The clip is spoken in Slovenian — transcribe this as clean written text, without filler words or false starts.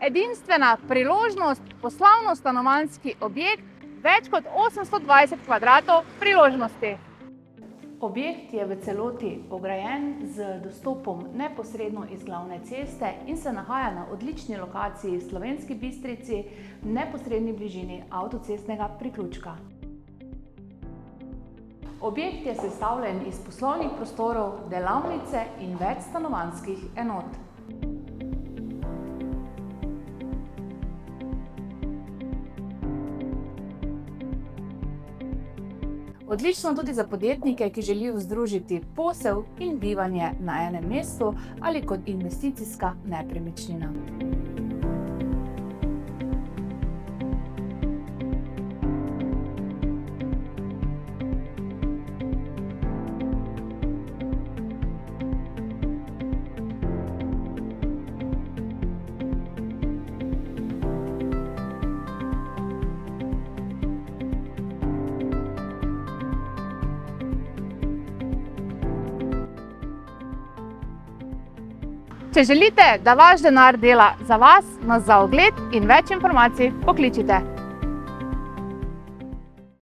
Edinstvena priložnost, poslovno-stanovanjski objekt, več kot 820 kvadratov priložnosti. Objekt je v celoti ograjen z dostopom neposredno iz glavne ceste in se nahaja na odlični lokaciji v Slovenski Bistrici, v neposredni bližini avtocestnega priključka. Objekt je sestavljen iz poslovnih prostorov, delavnice in več stanovanjskih enot. Odlično tudi za podjetnike, ki želijo združiti posel in bivanje na enem mestu ali kot investicijska nepremičnina. Če želite, da vaš denar dela za vas, nas za ogled in več informacij pokličite.